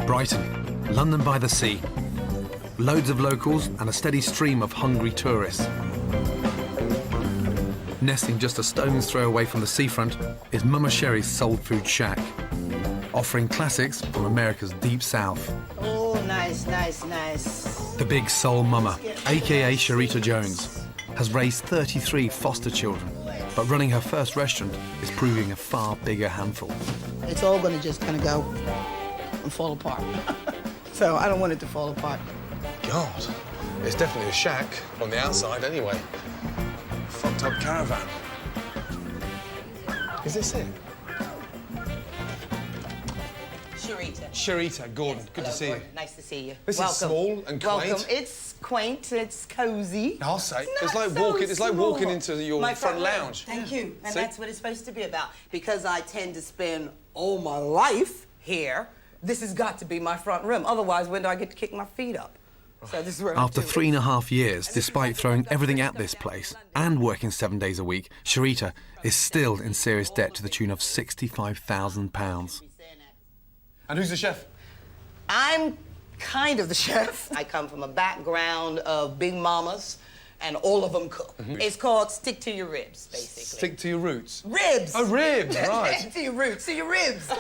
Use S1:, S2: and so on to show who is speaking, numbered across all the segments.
S1: Brighton, London by the sea. Loads of locals and a steady stream of hungry tourists. Nesting just a stone's throw away from the seafront is Mama Sherry's Soul Food Shack, offering classics from America's deep south.
S2: Oh, nice, nice, nice.
S1: The Big Soul Mama, aka Sharita Jones, has raised 33 foster children, but running her first restaurant is proving a far bigger handful.
S2: It's all gonna just kind of go and fall apart. So I don't want it to fall apart.
S3: God, it's definitely a shack on the outside anyway. Fucked up caravan. Is this it?
S2: Sharita.
S3: Sharita, Gordon,
S2: Yes,
S3: good
S2: hello,
S3: to see you.
S2: Gordon. Nice to see you.
S3: This
S2: Welcome.
S3: is small and quaint.
S2: Welcome. It's quaint, it's cozy.
S3: I'll say.
S2: It's not
S3: It's like walking
S2: small.
S3: into your
S2: My
S3: front
S2: room.
S3: lounge.
S2: Thank you. And
S3: See?
S2: that's what it's supposed to be about. Because I tend to spend all my life here, this has got to be my front room. Otherwise, when do I get to kick my feet up? So this is where
S1: After
S2: I'm
S1: 3.5 years, despite throwing everything at this place and working 7 days a week, Sharita is still in serious debt to the tune of £65,000.
S3: And who's the chef?
S2: I'm kind of the chef. I come from a background of big mamas, and all of them cook. It's called stick to your ribs, basically.
S3: Stick to your roots.
S2: Ribs!
S3: Oh, ribs, right.
S2: Stick to your roots, to your ribs.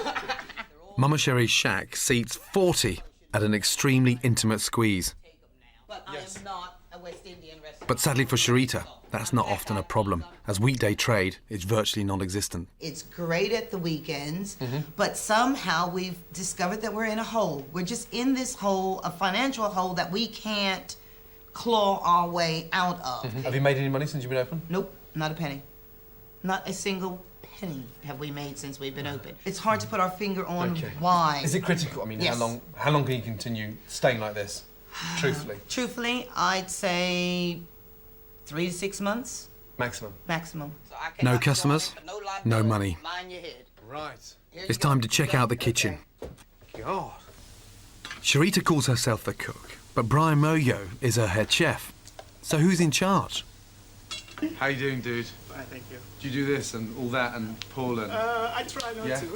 S1: Mama Sherry's shack seats 40 at an extremely intimate squeeze.
S2: But I am not a West Indian restaurant.
S1: But sadly for Sharita, that's not often a problem, as weekday trade is virtually non-existent.
S2: It's great at the weekends, but somehow we've discovered that we're in a hole. We're just in this hole, a financial hole that we can't claw our way out of.
S3: Have you made any money since you've been open?
S2: Nope, not a penny. Not a single penny have we made since we've been open. It's hard to put our finger on why.
S3: Is it critical? I mean,
S2: Yes.
S3: how long can you continue staying like this? Truthfully.
S2: Truthfully, I'd say 3 to 6 months
S3: Maximum.
S2: maximum.
S1: No customers, no money.
S2: Mind your head.
S3: Right.
S1: It's time to check out the kitchen.
S3: God.
S1: Sharita calls herself the cook, but Brian Moyo is her head chef. So who's in charge?
S3: How you doing, dude?
S4: Fine, thank you.
S3: Do you do this and all that and Paul and...
S4: I try not
S3: Yeah.
S4: to.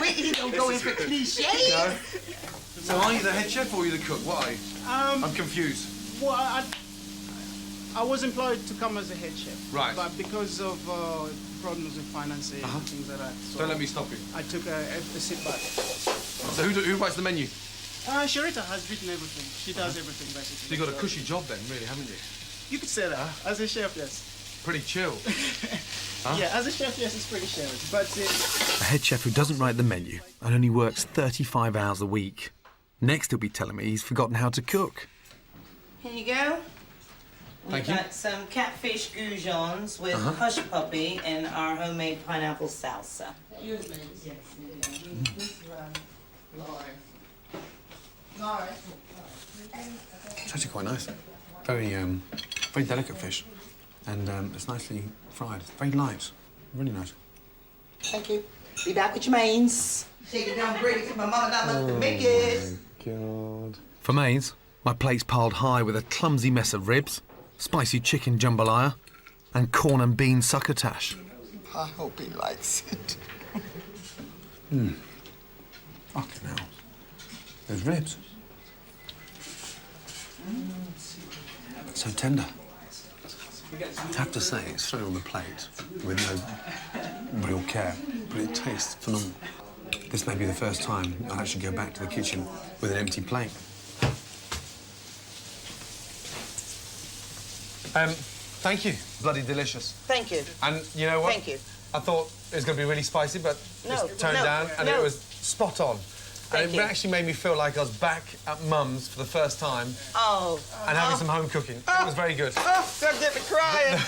S2: We don't go in for cliches.
S3: No? So are you the head chef or are you the cook? What are you? I'm confused.
S4: Well, I was employed to come as a head chef.
S3: Right.
S4: But because of problems with financing and things like that, so
S3: Don't let me stop you.
S4: I took a sit back.
S3: So who writes the menu?
S4: Sharita has written everything. She does everything,
S3: So
S4: basically.
S3: you've got a cushy job then, really, haven't you?
S4: You could say that. As a chef, yes.
S3: Pretty chill.
S4: Yeah, as a chef, yes, it's pretty chill. But
S1: A head chef who doesn't write the menu and only works 35 hours a week. Next he'll be telling me he's forgotten how to cook.
S2: Here you go.
S3: Thank
S2: We've
S3: you.
S2: got some catfish goujons with hush puppy and our homemade pineapple salsa.
S1: It's actually quite nice. Very delicate fish. And it's nicely fried. Very light. Really nice.
S2: Thank you. Be back with your mains. Take it down, Brady, because my mama not much to make it.
S3: God.
S1: For mains, my plate's piled high with a clumsy mess of ribs, spicy chicken jambalaya, and corn and bean succotash.
S2: I hope he likes it.
S1: Fucking hell. There's ribs. So tender. I have to say, it's thrown on the plate with no real care, but it tastes phenomenal. This may be the first time I'll actually go back to the kitchen with an empty plate.
S3: Thank you. Bloody delicious.
S2: Thank you.
S3: And you know what?
S2: Thank you.
S3: I thought it was going to be really spicy, but
S2: No,
S3: it's toned
S2: no,
S3: down and
S2: no.
S3: it was spot on.
S2: Thank
S3: and it
S2: you.
S3: actually made me feel like I was back at Mum's for the first time
S2: Oh.
S3: and having some home cooking. It was very good.
S2: Don't get me crying.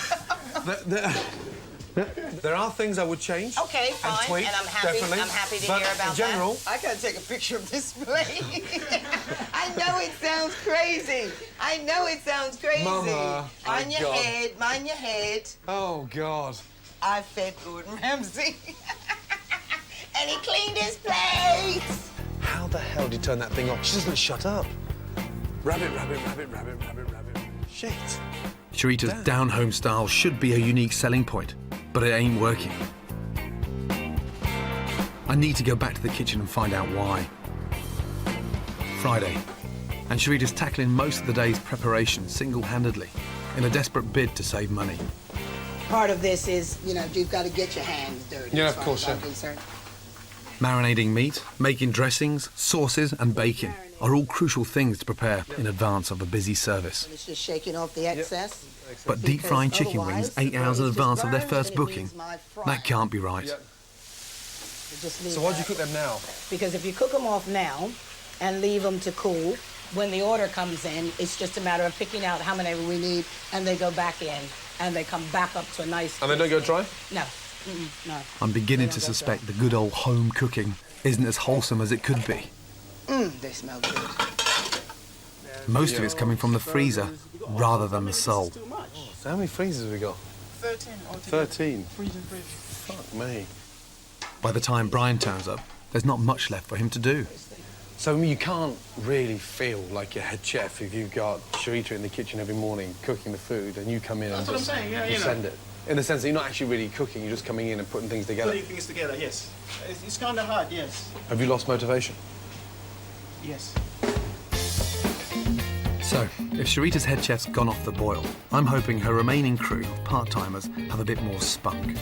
S3: There are things I would change.
S2: Okay, fine.
S3: And tweak,
S2: I'm happy.
S3: definitely.
S2: I'm happy to
S3: But
S2: hear about
S3: in general,
S2: that. I gotta take a picture of this plate. I know it sounds crazy. I know it sounds crazy.
S3: Mama,
S2: mind
S3: my
S2: your
S3: God.
S2: head. Mind your head.
S3: oh, God.
S2: I fed Gordon Ramsey, and he cleaned his plate.
S3: How the hell did you turn that thing off? She doesn't shut up. Rabbit, rabbit, rabbit, rabbit, rabbit, rabbit. Shit.
S1: Sharita's down-home style should be a unique selling point, but it ain't working. I need to go back to the kitchen and find out why. Friday, and Sharita's tackling most of the day's preparation single-handedly in a desperate bid to save money.
S5: Part of this is, you know, you've got to get your hands dirty.
S3: Yeah,
S5: as
S3: of
S5: far
S3: course,
S5: as I'm
S3: yeah.
S5: concerned.
S1: Marinating meat, making dressings, sauces and baking are all crucial things to prepare in advance of a busy service.
S5: It's just shaking off the excess.
S1: But deep frying
S5: Because
S1: chicken wings
S5: otherwise,
S1: 8 hours in
S5: it's
S1: advance
S5: just
S1: of their
S5: burnt
S1: first
S5: and it
S1: booking,
S5: means my frying.
S1: that can't be right.
S5: It just means
S3: So why'd you
S5: that.
S3: cook them now?
S5: Because if you cook them off now and leave them to cool, when the order comes in, it's just a matter of picking out how many we need, and they go back in, and they come back up to a nice...
S3: And they don't go dry?
S5: No. No.
S1: I'm beginning
S5: They
S1: to
S5: don't go
S1: suspect the good old home cooking isn't as wholesome as it could be.
S5: They smell good.
S1: Most of it's coming from the freezer rather than the soul.
S3: So how many freezers have we got?
S4: 13 altogether.
S3: 13?
S4: Freezing fridge.
S3: Fuck me.
S1: By the time Brian turns up, there's not much left for him to do.
S3: So I mean, you can't really feel like you're head chef if you've got Sharita in the kitchen every morning cooking the food and you come in
S4: That's
S3: and
S4: what I'm
S3: just
S4: saying, yeah,
S3: you
S4: you know.
S3: send it. In the sense that you're not actually really cooking, you're just coming in and putting things together.
S4: Putting things together, yes. It's kind of hard, yes.
S3: Have you lost motivation?
S4: Yes.
S1: So, if Sharita's head chef's gone off the boil, I'm hoping her remaining crew of part-timers have a bit more spunk.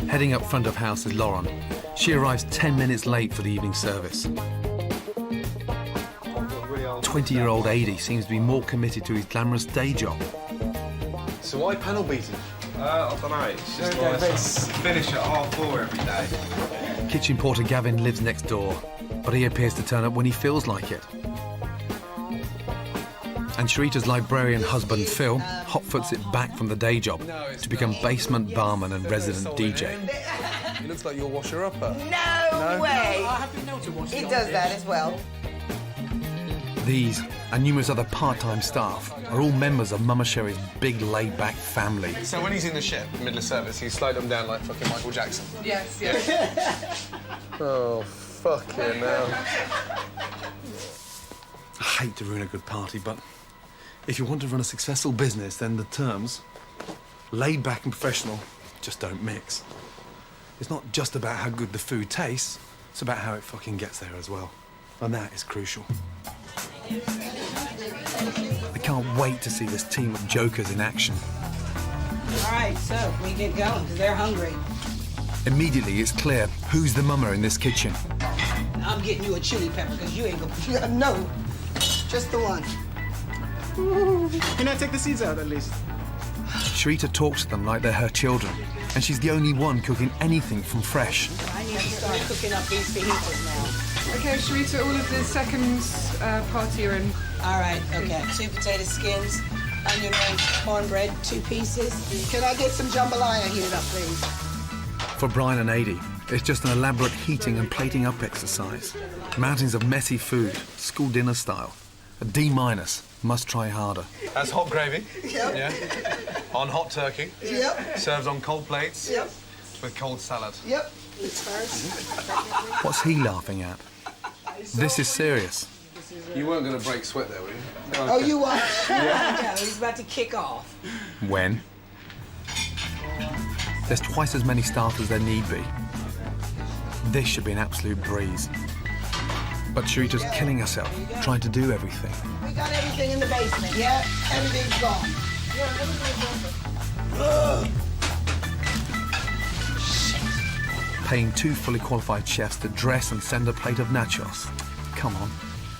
S1: Heading up front of house is Lauren. She arrives 10 minutes late for the evening service. 20-year-old Adi seems to be more committed to his glamorous day job.
S3: So why panel beating?
S6: I don't know, it's just like I finish at 4:30 every day.
S1: Kitchen porter Gavin lives next door, but he appears to turn up when he feels like it. And Sharita's librarian husband, Phil, hotfoots it back from the day job to become basement barman and resident DJ.
S3: It looks like you're washer-upper.
S2: No way. He does that as well.
S1: These and numerous other part-time staff are all members of Mama Sherry's big laid-back family.
S3: So when he's in the ship, middle of service, he's slide them down like fucking Michael Jackson.
S7: Yes.
S3: Oh, fucking hell.
S1: I hate to ruin a good party, but if you want to run a successful business, then the terms, laid back and professional, just don't mix. It's not just about how good the food tastes, it's about how it fucking gets there as well. And that is crucial. I can't wait to see this team of jokers in action.
S5: All right, so we get going, because they're hungry.
S1: Immediately, it's clear who's the mama in this kitchen.
S5: I'm getting you a chili pepper, because you ain't gonna... No, just the one.
S4: Can I take the seeds out at least?
S1: Sharita talks to them like they're her children, and she's the only one cooking anything from fresh.
S5: I need to start cooking up these fajitas now.
S7: Okay, Sharita, all of the seconds party are in.
S5: All right, okay. 2 potato skins, onion rings, cornbread, 2 pieces. Can I get some jambalaya heated up, please?
S1: For Brian and Adi, it's just an elaborate heating and plating up exercise. Mountains of messy food, school dinner style. A D-, must try harder.
S3: That's hot gravy.
S5: Yep.
S3: Yeah. On hot turkey.
S5: Yep.
S3: Served on cold plates.
S5: Yep.
S3: With cold salad.
S5: Yep. It's first.
S1: What's he laughing at? This is serious.
S3: You weren't going to break sweat there, were you?
S5: Oh, you watch. Yeah, he's about to kick off.
S1: When? There's twice as many staff as there need be. This should be an absolute breeze. But Sharita's killing herself, trying to do everything.
S5: We got everything in the basement, yeah? Everything's gone.
S1: Paying 2 fully qualified chefs to dress and send a plate of nachos. Come on.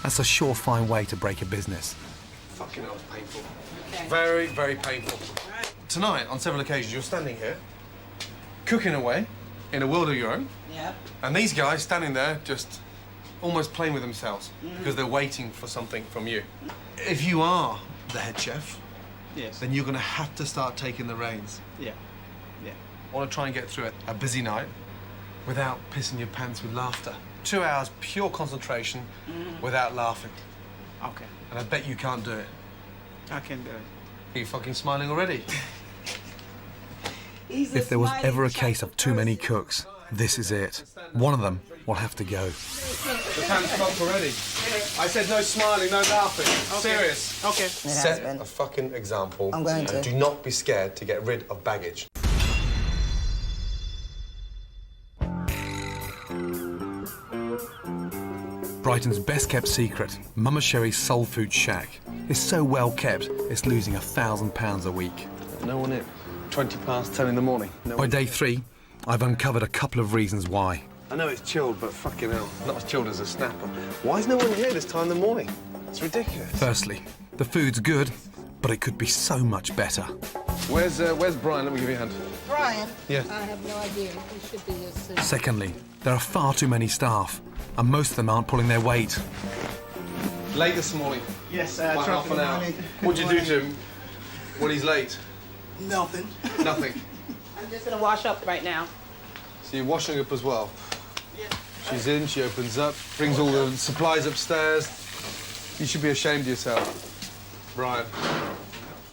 S1: That's a surefire way to break a business.
S3: Fucking hell, it's painful.
S5: Okay.
S3: Very, very painful. Tonight, on several occasions, you're standing here, cooking away, in a world of your own,
S5: Yep.
S3: and these guys standing there just almost playing with themselves because they're waiting for something from you. If you are the head chef,
S4: Yes.
S3: then you're going to have to start taking the reins.
S4: Yeah. Yeah.
S3: I want to try and get through a busy night without pissing your pants with laughter. 2 hours pure concentration without laughing.
S4: Okay.
S3: And I bet you can't do it.
S4: I can do it.
S3: Are you fucking smiling already?
S1: If there was ever a case of too many cooks, this is it. One of them will have to go.
S3: The pants stopped already. I said no smiling, no laughing. Serious.
S4: Okay.
S3: Set a fucking example.
S5: I'm going to.
S3: And do not be scared to get rid of baggage.
S1: Brighton's best-kept secret, Mama Sherry's Soul Food Shack, is so well kept, it's losing £1,000 a week.
S3: No one in. 20 past 10 in the morning.
S1: By day 3, I've uncovered a couple of reasons why.
S3: I know it's chilled, but fucking hell, not as chilled as a snapper. Why is no one here this time in the morning? It's ridiculous.
S1: Firstly, the food's good, but it could be so much better.
S3: Where's Brian? Let me give you a hand.
S2: Brian?
S3: Yeah.
S5: I have no idea. He should be here soon.
S1: Secondly, there are far too many staff, and most of them aren't pulling their weight.
S3: Late this morning.
S4: Yes,
S3: By half an hour. What'd you do to him when he's late?
S4: Nothing.
S3: Nothing.
S5: I'm just gonna wash up right now.
S3: So you're washing up as well? She's in, she opens up, brings all the supplies upstairs. You should be ashamed of yourself. Brian.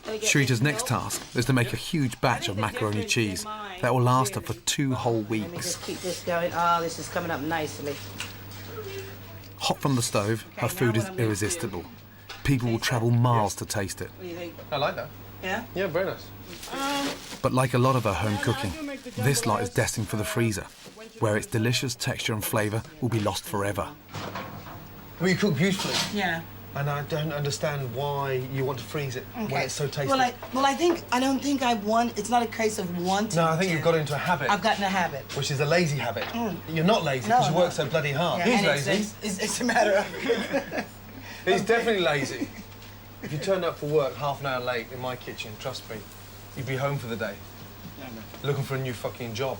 S1: Sharita's next task is to make a huge batch of macaroni cheese that will last her for 2 whole
S5: Let me
S1: weeks.
S5: just keep this going. Oh, this is coming up nicely.
S1: Hot from the stove, her food is irresistible. People will travel miles to taste it.
S5: What do you think?
S3: I like that.
S5: Yeah?
S3: Yeah, very nice.
S1: But like a lot of her home cooking, this lot is destined for the freezer, where its delicious texture and flavour will be lost forever.
S3: Well, you cook beautifully,
S5: Yeah.
S3: and I don't understand why you want to freeze it when it's so tasty.
S2: Well, I don't think I want. It's not a case of wanting.
S3: No, I think you've got into a habit,
S2: I've gotten a habit.
S3: which is a lazy habit. You're not lazy because you work so bloody hard.
S2: Yeah,
S3: He's
S2: and
S3: lazy.
S2: It's a matter of.
S3: He's definitely lazy. If you turned up for work half an hour late in my kitchen, trust me, you'd be home for the day. Looking for a new fucking job.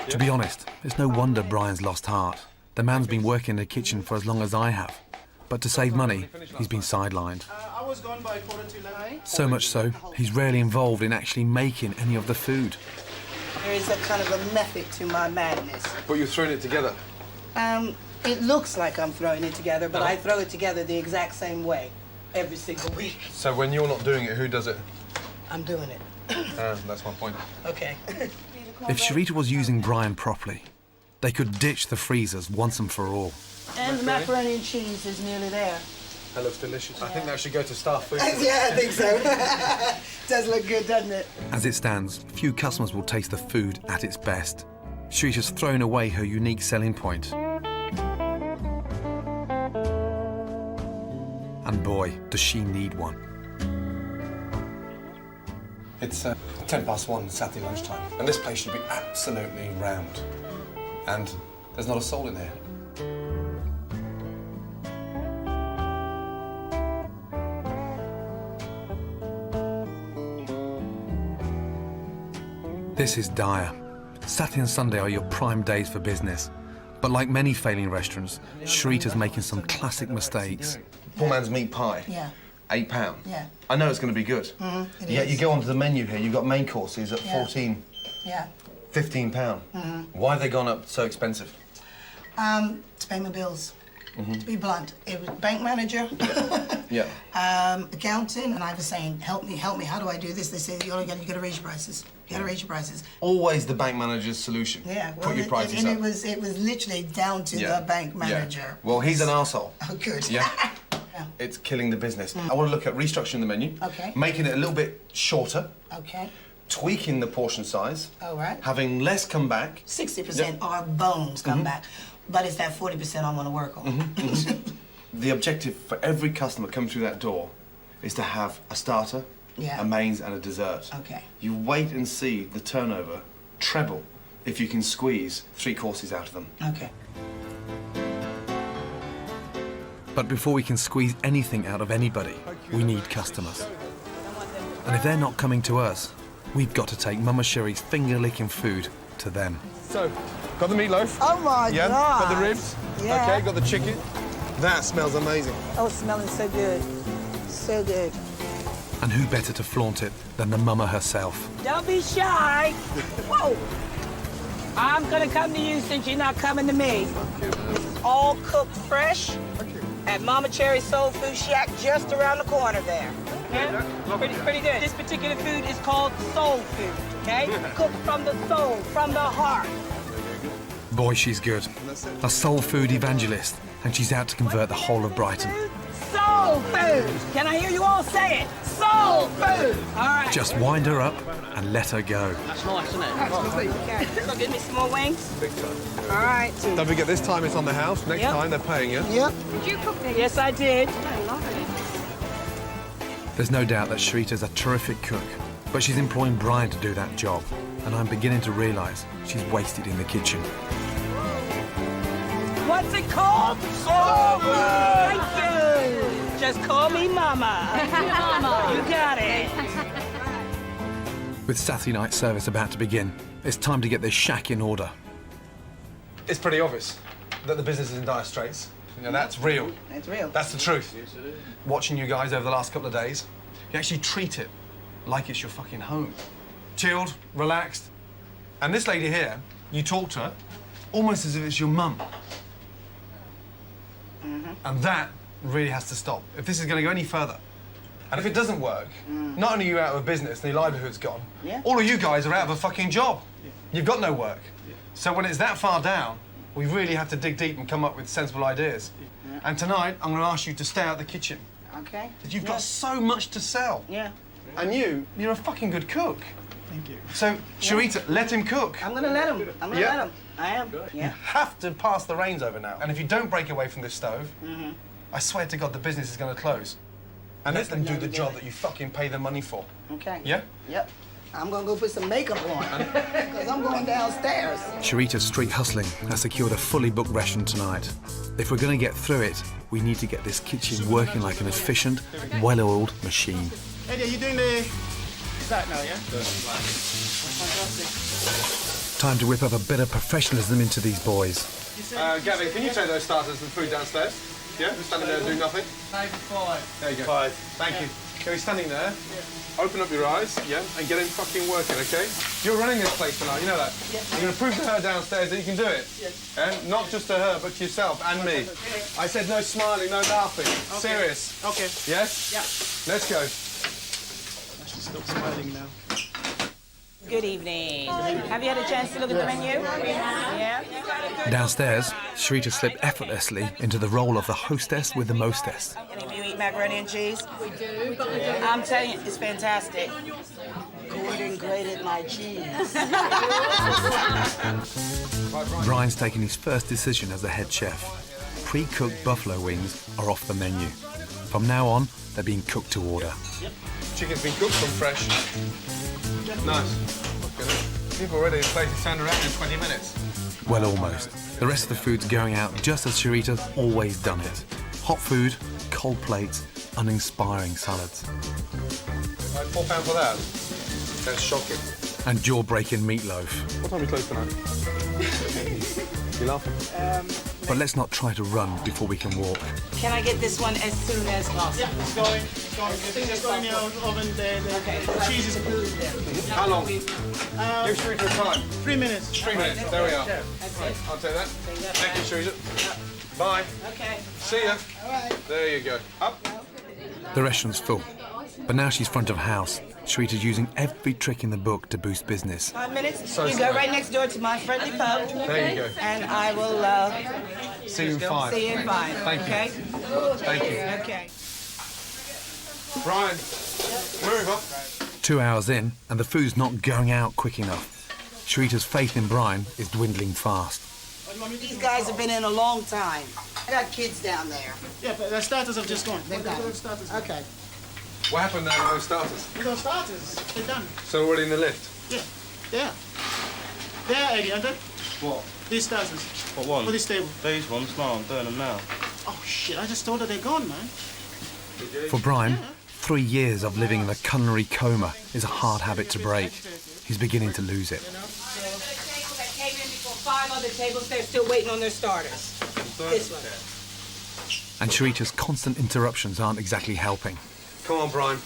S1: To be honest, it's no wonder Brian's lost heart. The man's been working in the kitchen for as long as I have. But to save money, he's been sidelined.
S4: I was gone by 11:45.
S1: So much so, he's rarely involved in actually making any of the food.
S2: There is a kind of a method to my madness.
S3: But you're throwing it together.
S2: It looks like I'm throwing it together, but I throw it together the exact same way every single week.
S3: So when you're not doing it, who does it?
S2: I'm doing it.
S3: That's my point.
S2: Okay.
S1: If Sharita was using Brian properly, they could ditch the freezers once and for all.
S2: And the macaroni and cheese is nearly there.
S3: That looks delicious. I think that should go to staff food.
S2: Yeah, I think so. Does look good, doesn't it?
S1: As it stands, few customers will taste the food at its best. Sharita's thrown away her unique selling point. And boy, does she need one.
S3: It's 1:10 Saturday lunchtime, and this place should be absolutely rammed. And there's not a soul in here.
S1: This is dire. Saturday and Sunday are your prime days for business. But like many failing restaurants, Sharita's making some classic mistakes.
S3: Poor man's meat pie.
S2: Yeah.
S3: £8.
S2: Yeah.
S3: I know it's going to be good.
S2: It
S3: Yet
S2: is.
S3: you go onto the menu here, you've got main courses at
S2: Yeah.
S3: 14,
S2: Yeah.
S3: £15. Why have they gone up so expensive?
S2: To pay my bills. To be blunt, it was bank manager,
S3: Yeah.
S2: accountant, and I was saying, help me, how do I do this? They said, you gotta raise your prices. You gotta raise your prices.
S3: Always the bank manager's solution.
S2: Yeah.
S3: Put your prices up.
S2: It was literally down to the bank manager.
S3: Yeah. Well, he's an arsehole.
S2: Oh, good.
S3: Yeah.
S2: Yeah.
S3: It's killing the business. I want to look at restructuring the menu.
S2: Okay.
S3: Making it a little bit shorter.
S2: Okay.
S3: Tweaking the portion size.
S2: All right.
S3: Having less come back.
S2: 60% are bones come back, but it's that 40% I want to work on.
S3: The objective for every customer coming through that door is to have a starter,
S2: Yeah.
S3: a mains, and a dessert.
S2: Okay.
S3: You wait and see the turnover treble if you can squeeze 3 courses out of them.
S2: Okay.
S1: But before we can squeeze anything out of anybody, we need customers. And if they're not coming to us, we've got to take Mama Sherry's finger-licking food to them.
S3: So, got the meatloaf.
S2: Oh my
S3: Yeah,
S2: God.
S3: got the ribs.
S2: Yeah.
S3: Okay, got the chicken. That smells amazing.
S2: Oh, it's smelling so good. So good.
S1: And who better to flaunt it than the mama herself?
S5: Don't be shy. Whoa. I'm gonna come to you since you're not coming to me. It's all cooked fresh at Mama Cherry's Soul Food Shack just around the corner there. Yeah? Pretty good. This particular food is called soul food, okay? Cooked from the soul, from the heart.
S1: Boy, she's good. A soul food evangelist, and she's out to convert the whole of Brighton.
S5: Soul food. Can I hear you all say it? soul food. All right.
S1: Just wind her up and let her go.
S5: That's nice, isn't it? Okay. So give me some more wings.
S3: Big time.
S5: All right.
S3: Don't forget, this time it's on the house. Next
S5: Yep.
S3: time they're paying you.
S5: Yep.
S7: Did you cook these?
S5: Yes, I did.
S1: There's no doubt that Sharita's a terrific cook, but she's employing Brian to do that job, and I'm beginning to realise she's wasted in the kitchen.
S5: What's it called? Soul food. Thank you. Just call me Mama. Mama. You got it.
S1: With Saturday night service about to begin, it's time to get this shack in order.
S3: It's pretty obvious that the business is in dire straits. You know, that's real.
S5: That's real.
S3: That's the truth. Watching you guys over the last couple of days, you actually treat it like it's your fucking home. Chilled, relaxed. And this lady here, you talk to her almost as if it's your mum. And that really has to stop. If this is going to go any further, and if it doesn't work, not only are you out of business and your livelihood's gone, all of you guys are out of a fucking job. You've got no work. So when it's that far down, we really have to dig deep and come up with sensible ideas. And tonight, I'm going to ask you to stay out the kitchen.
S5: Okay.
S3: Because you've got so much to sell.
S5: Yeah.
S3: And you're a fucking good cook.
S4: Thank you.
S3: So, Sharita, let him cook.
S5: I'm gonna let him. I'm gonna
S3: Yeah.
S5: let him. I am.
S3: You
S5: Yeah.
S3: have to pass the reins over now. And if you don't break away from this stove, I swear to God, the business is going to close. And let them do the job that you fucking pay them money for.
S5: Okay.
S3: Yeah?
S5: Yep. I'm gonna go put some makeup on because I'm going downstairs.
S1: Sharita's street hustling has secured a fully booked ration tonight. If we're going to get through it, we need to get this kitchen working like an efficient, well-oiled machine.
S4: Eddie, are you doing the that now, yeah?
S1: Time to whip up a bit of professionalism into these boys.
S3: Gavin, can you take those starters and food downstairs? Yeah? Just standing there and doing nothing? There you go. 5. Thank you. Okay, he's standing there. Open up your eyes, yeah, and get him fucking working, okay? You're running this place tonight, you know that? Yeah. You're going to prove to her downstairs that you can do it. Yeah. Not just to her, but to yourself and me. Okay. I said no smiling, no laughing. Okay. Serious.
S4: Okay.
S3: Yes?
S4: Yeah.
S3: Let's go.
S4: I should stop smiling now.
S5: Good evening. Have you had a chance to look at the menu? Yeah.
S1: Downstairs, Sharita slipped effortlessly into the role of the hostess with the mostess.
S5: Any of you eat macaroni and cheese? We do. I'm telling you, it's fantastic. Gordon grated my cheese.
S1: Brian's taking his first decision as the head chef. Pre-cooked buffalo wings are off the menu. From now on, they're being cooked to order.
S3: Chicken's been cooked from fresh. Nice. Okay. People already, the place is turned around in 20 minutes.
S1: Well, almost. The rest of the food's going out just as Sharita's always done it. Hot food, cold plates, uninspiring salads.
S3: Like £4 for that? That's shocking.
S1: And jaw-breaking meatloaf.
S3: What time are we closed tonight? You laughing?
S1: But let's not try to run before we can walk.
S5: Can I get this one as soon as possible?
S4: Yeah, it's going. It's going in the oven. The cheese is cooked.
S3: How long? Give Sharita a time.
S4: 3 minutes.
S3: 3 minutes. There we are.
S5: That's it.
S3: I'll take that. Thank you, Sharita. Bye.
S5: Okay.
S3: See ya.
S5: All right.
S3: There you go. Up.
S1: The restaurant's full. But now she's front of house. Sharita's using every trick in the book to boost business.
S5: 5 minutes.
S3: So
S5: you
S3: sorry.
S5: go right next door to my friendly pub.
S3: There you go.
S5: And I will
S3: See you in 5.
S5: see you in 5.
S3: Thank you.
S5: Okay?
S3: Thank you.
S5: Okay.
S3: Brian, move up.
S1: 2 hours in, and the food's not going out quick enough. Sharita's faith in Brian is dwindling fast.
S5: These guys have been in a long time. I got kids down there.
S4: Yeah, but the starters have just gone.
S5: They've gone.
S4: Starters.
S5: Okay.
S3: What happened now with those starters?
S4: Those starters, they're done.
S3: So already in the lift?
S4: Yeah, there. There, Eddie, aren't they?
S8: What?
S4: These starters.
S8: What one?
S4: For this table.
S8: These ones? No, I'm doing them now.
S4: Oh shit! I just told her they're gone, man.
S1: For Brian, 3 years of living in a culinary coma is a hard habit to break. He's beginning to lose it.
S5: Tables that came in before 5 other tables, they're still waiting on their starters. This one.
S1: And Sharita's constant interruptions aren't exactly helping.
S3: Come on, Brian.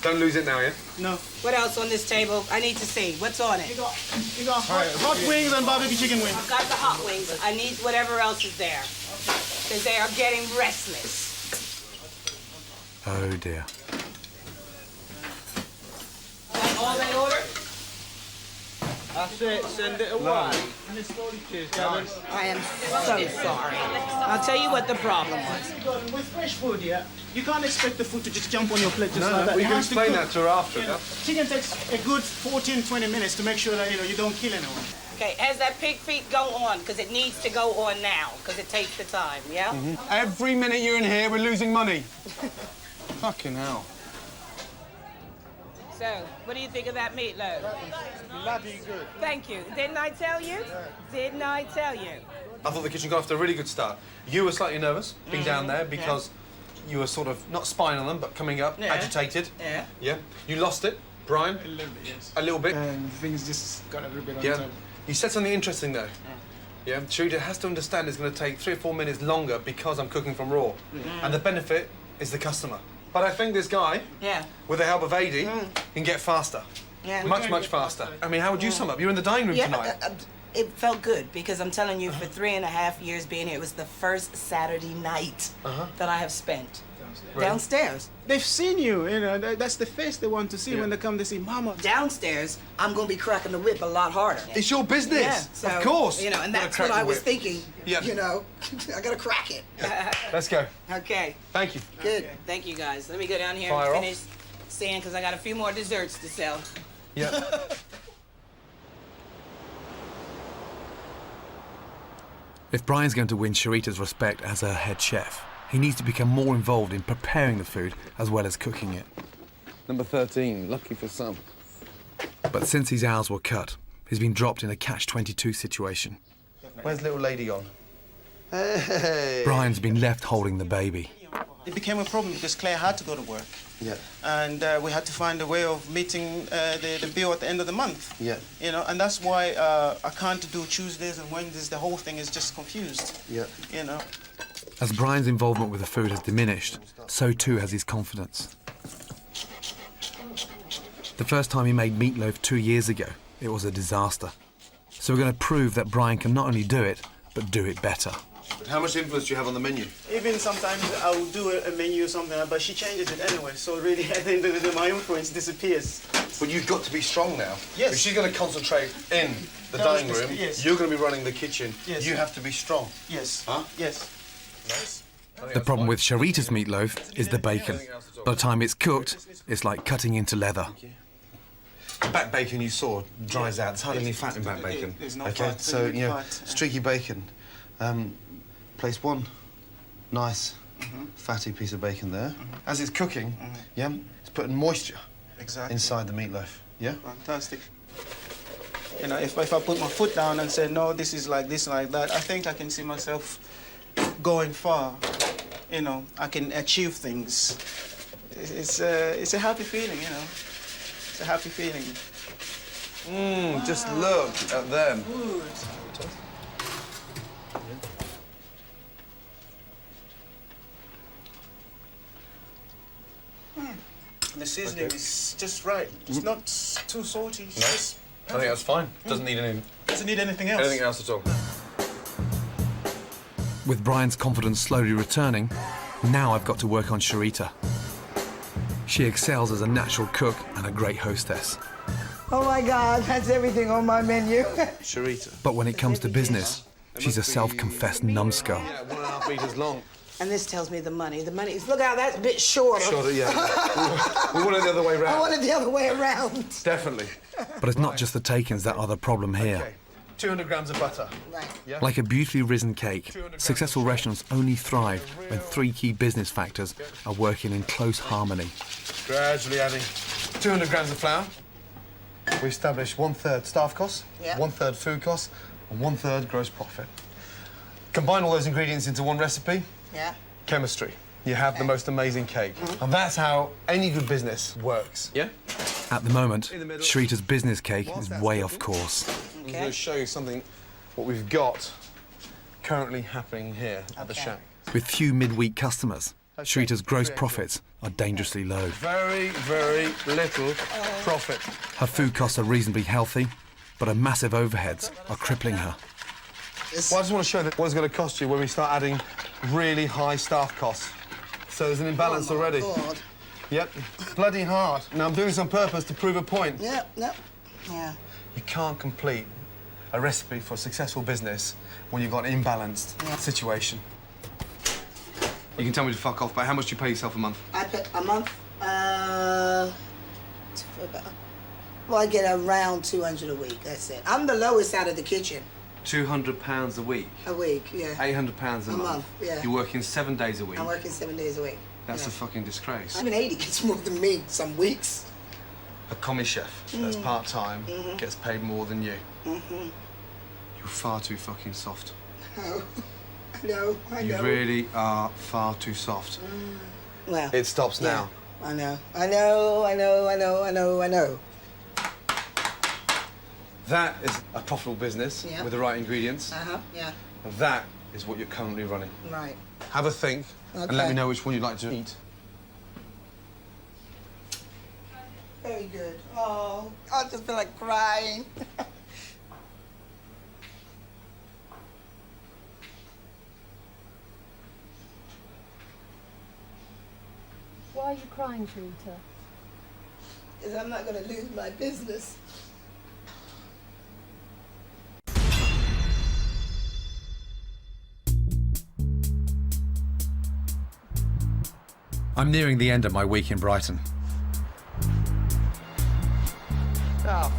S3: Don't lose it now, yeah?
S4: No.
S5: What else on this table? I need to see. What's on it?
S4: You got hot wings and barbecue chicken wings.
S5: I've got the hot wings. I need whatever else is there. Because they are getting restless.
S1: Oh dear.
S5: That's all they ordered?
S4: That's it. Send it away. And it's slowly cheers, Gavin.
S5: I am so sorry. I'll tell you what the problem was.
S4: With fresh food, yeah, you can't expect the food to just jump on your plate just like that.
S3: we
S4: It
S3: can
S4: has to
S3: explain
S4: cook.
S3: that to her after.
S4: You know, chicken takes a good 14-20 minutes to make sure that you don't kill anyone.
S5: Okay, as that pig feet go on, because it needs to go on now, because it takes the time, yeah?
S3: Every minute you're in here, we're losing money. Fucking hell.
S5: So, what do you think of that meatloaf?
S4: Bloody good.
S5: Thank you. Didn't I tell you? Didn't I tell you?
S3: I thought the kitchen got off to a really good start. You were slightly nervous being down there because you were sort of not spying on them, but coming up, agitated.
S5: Yeah.
S3: Yeah. You lost it, Brian.
S4: A little bit, yes.
S3: A little bit.
S4: And things just got a little bit on
S3: Yeah.
S4: top.
S3: You said something interesting though. Yeah. Sharita has to understand it's going to take 3 or 4 minutes longer because I'm cooking from raw, and the benefit is the customer. But I think this guy, with the help of AD, can get faster.
S5: Yeah.
S3: Much faster. I mean, how would you sum up? You're in the dining room tonight.
S5: It felt good because I'm telling you, for 3.5 years being here, it was the first Saturday night that I have spent downstairs.
S4: They've seen you, that's the face they want to see when they come to see Mama.
S5: Downstairs, I'm going to be cracking the whip a lot harder.
S3: It's your business,
S5: Yeah, so,
S3: of course.
S5: You know, and
S3: Gotta
S5: that's
S3: crack
S5: what I
S3: the
S5: was
S3: whip.
S5: thinking.
S3: Yeah.
S5: You know, I got to crack it.
S3: Let's go.
S5: Okay,
S3: Thank you.
S5: good. Thank you, guys. Let me go down here
S3: Fire
S5: and
S3: off.
S5: finish seeing, because I got a few more desserts to sell.
S3: Yeah.
S1: If Brian's going to win Sharita's respect as her head chef, he needs to become more involved in preparing the food as well as cooking it.
S3: Number 13, lucky for some.
S1: But since his hours were cut, he's been dropped in a catch-22 situation.
S3: Where's little lady gone? Hey.
S1: Brian's been left holding the baby.
S4: It became a problem because Claire had to go to work.
S3: Yeah.
S4: And we had to find a way of meeting the bill at the end of the month.
S3: Yeah.
S4: And that's why I can't do Tuesdays and Wednesdays. The whole thing is just confused.
S3: Yeah.
S1: As Brian's involvement with the food has diminished, so too has his confidence. The first time he made meatloaf 2 years ago, it was a disaster. So we're going to prove that Brian can not only do it, but do it better.
S3: How much influence do you have on the menu?
S4: Even sometimes I'll do a menu or something, but she changes it anyway. So really, at the end of the day, my influence disappears.
S3: But you've got to be strong now.
S4: Yes.
S3: If she's going to concentrate in the
S4: That was
S3: dining room,
S4: yes.
S3: you're going to be running the kitchen.
S4: Yes.
S3: You have to be strong.
S4: Yes.
S3: Huh?
S4: Yes.
S3: Nice.
S1: The problem with Sharita's meatloaf is the bacon. By the time it's cooked, it's like cutting into leather.
S3: Back bacon you saw dries out. There's hardly any fat in back bacon.
S4: There's no
S3: okay,
S4: fat,
S3: so
S4: very
S3: you know,
S4: fat.
S3: streaky bacon. Place one nice fatty piece of bacon there. As it's cooking, it's putting moisture
S4: Exactly.
S3: inside the meatloaf. Yeah.
S4: Fantastic. If I put my foot down and say, no, this is like this, like that, I think I can see myself going far. I can achieve things. It's a happy feeling, It's a happy feeling.
S3: Just look at them.
S4: The seasoning is just right. It's not too salty. It's just
S3: I think that's fine. Doesn't need
S4: doesn't need anything else.
S3: anything else at all.
S1: With Brian's confidence slowly returning, now I've got to work on Sharita. She excels as a natural cook and a great hostess.
S2: Oh my God, that's everything on my menu.
S3: Sharita.
S1: But when it comes to business, she's a self-confessed numbskull.
S3: Yeah, 1.5 meters long.
S5: And this tells me the money. The money is, look how that's a bit shorter.
S3: Shorter, yeah. we want it the other way
S2: I
S3: round.
S2: want it the other way around.
S3: Definitely.
S1: But it's not just the takings that are the problem here.
S3: Okay. 200 grams of butter.
S2: Right.
S1: Like a beautifully risen cake, successful restaurants only thrive when 3 key business factors are working in close harmony.
S3: Gradually adding 200 grams of flour. We establish 1/3 staff costs, 1/3 food costs, and 1/3 gross profit. Combine all those ingredients into one recipe.
S2: Yeah.
S3: Chemistry. You have the most amazing cake. And that's how any good business works. Yeah?
S1: At the moment, Sharita's business cake is way off course.
S3: I'm going to show you something, what we've got currently happening here at the shack.
S1: With few midweek customers, Sharita's gross profits are dangerously low.
S3: Very, very little profit.
S1: Her food costs are reasonably healthy, but her massive overheads are crippling her.
S3: Well, I just want to show that what it's going to cost you when we start adding really high staff costs. So there's an imbalance already.
S2: God.
S3: Yep, bloody hard. Now I'm doing this on purpose to prove a point.
S2: Yep, yep. Yeah.
S1: You can't complete a recipe for a successful business when you've got an imbalanced situation. You can tell me to fuck off, but how much do you pay yourself a month?
S5: I pay a month? Well, I get around 200 a week, that's it. I'm the lowest out of the kitchen.
S1: £200 a week?
S5: A week, yeah.
S1: £800 a month?
S5: Yeah.
S1: You're working 7 days a week?
S5: I'm working 7 days a week.
S1: That's a fucking disgrace.
S5: Even 80 gets more than me some weeks.
S1: A commie chef that's part-time gets paid more than you. You're far too fucking soft.
S5: Oh, I know.
S1: You really are far too soft.
S5: Well,
S1: It stops now.
S5: I know.
S1: That is a profitable business with the right ingredients.
S5: Yeah.
S1: And that is what you're currently running.
S5: Right.
S1: Have a think and let me know which one you'd like to eat.
S5: Very good. Oh, I just feel like crying.
S9: Why are you crying, Sharita?
S5: Because I'm not going to lose my business.
S1: I'm nearing the end of my week in Brighton.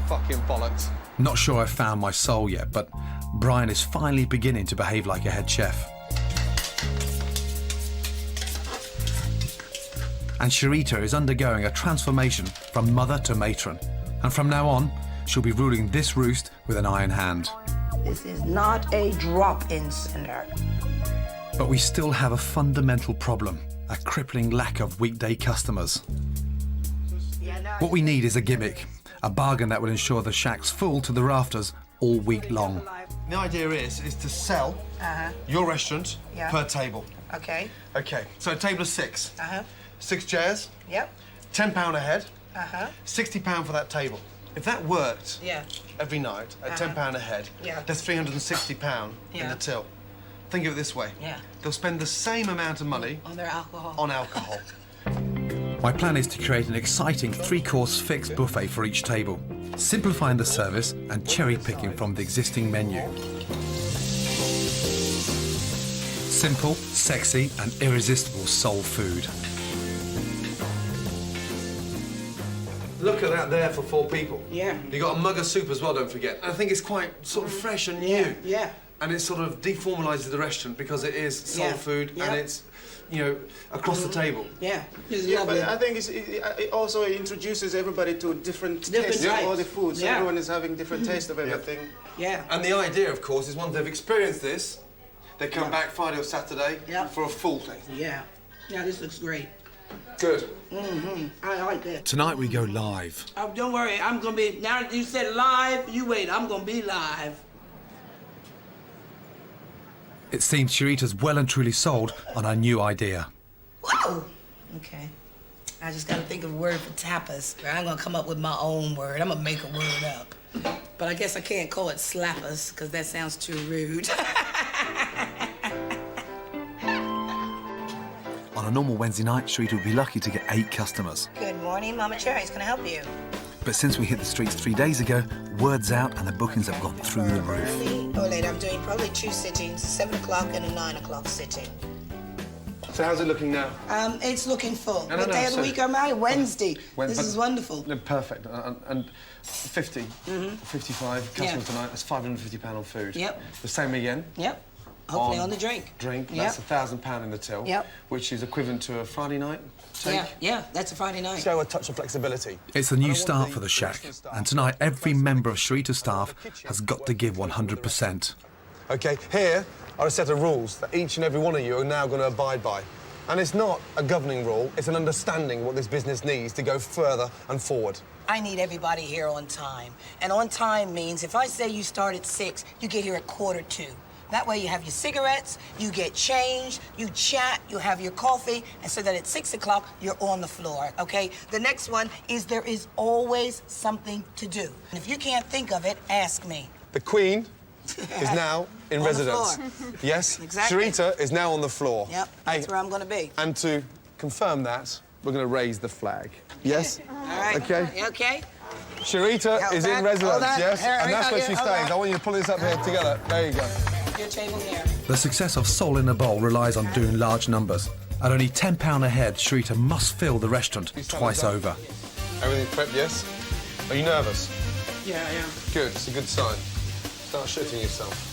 S1: Fucking bollocks. Not sure I've found my soul yet, but Brian is finally beginning to behave like a head chef. And Sharita is undergoing a transformation from mother to matron. And from now on, she'll be ruling this roost with an iron hand.
S5: This is not a drop-in center.
S1: But we still have a fundamental problem, a crippling lack of weekday customers. What we need is a gimmick, a bargain that will ensure the shack's full to the rafters all week long. The idea is to sell your restaurant per table.
S5: Okay.
S1: Okay, so a table of 6. 6 chairs.
S5: Yep.
S1: £10 a head. £60 for that table. If that worked every night at £10 a head, that's £360 in the till. Think of it this way. They'll spend the same amount of money
S5: on their alcohol.
S1: On alcohol. My plan is to create an exciting 3-course fixed buffet for each table, simplifying the service and cherry-picking from the existing menu. Simple, sexy and irresistible soul food. Look at that there for 4 people.
S5: Yeah.
S1: You got a mug of soup as well, don't forget. And I think it's quite sort of fresh and new.
S5: Yeah.
S1: And it sort of deformalises the restaurant because it is soul food and it's, you know, across the table.
S5: Yeah. It's
S4: Yeah,
S5: lovely.
S4: but I think it also introduces everybody to different tastes of all the food. So everyone is having different taste of everything.
S5: Yeah.
S1: And the idea, of course, is once they've experienced this, they come back Friday or Saturday for a full thing.
S5: Yeah. Yeah, this looks great.
S1: Good.
S5: I like that.
S1: Tonight we go live.
S5: Oh, don't worry, I'm gonna be, now that you said live, you wait, I'm gonna be live.
S1: It seems Sharita's well and truly sold on our new idea.
S5: Whoa! Okay. I just gotta think of a word for tapas. I'm gonna come up with my own word. I'm gonna make a word up. But I guess I can't call it slappers, because that sounds too rude.
S1: On a normal Wednesday night, Sharita would be lucky to get 8 customers.
S5: Good morning, Mama Cherry's gonna help you.
S1: But since we hit the streets 3 days ago, word's out and the bookings have gone through the roof.
S5: Early or late, I'm doing probably 2 sittings, 7 o'clock and a 9 o'clock sitting.
S1: So how's it looking now?
S5: It's looking full.
S1: No,
S5: What day of the week am I? Wednesday. This is wonderful.
S1: Perfect. And 50, 55 customers tonight, that's £550 on food.
S5: Yep.
S1: The same again.
S5: Yep. Hopefully on the drink.
S1: That's £1,000 in the till.
S5: Yep.
S1: Which is equivalent to a Friday night take.
S5: Yeah, that's a Friday night.
S1: Show a touch of flexibility. It's a new start for the shack, and tonight every member of Sharita's staff has got to give 100%. OK, here are a set of rules that each and every one of you are now going to abide by. And it's not a governing rule, it's an understanding what this business needs to go further and forward.
S5: I need everybody here on time. And on time means if I say you start at 6, you get here at 1:45. That way you have your cigarettes, you get changed, you chat, you have your coffee, and so that at 6 o'clock, you're on the floor, okay? The next one is there is always something to do. And if you can't think of it, ask me.
S1: The Queen is now in
S5: On the
S1: residence.
S5: floor.
S1: Yes,
S5: Exactly.
S1: Sharita is now on the floor.
S5: Yep, that's where I'm gonna be.
S1: And to confirm that, we're going to raise the flag. Yes?
S5: All right.
S1: Okay.
S5: You okay?
S3: Sharita is in residence, yes? And that's where she stays. I want you to pull this up here together. There you go.
S5: Your table here.
S1: The success of Soul in a Bowl relies on doing large numbers. At only £10 a head, Sharita must fill the restaurant twice over.
S3: Everything's prepped, yes? Are you nervous?
S4: Yeah, I am.
S3: Good, it's a good sign. Start shooting yourself.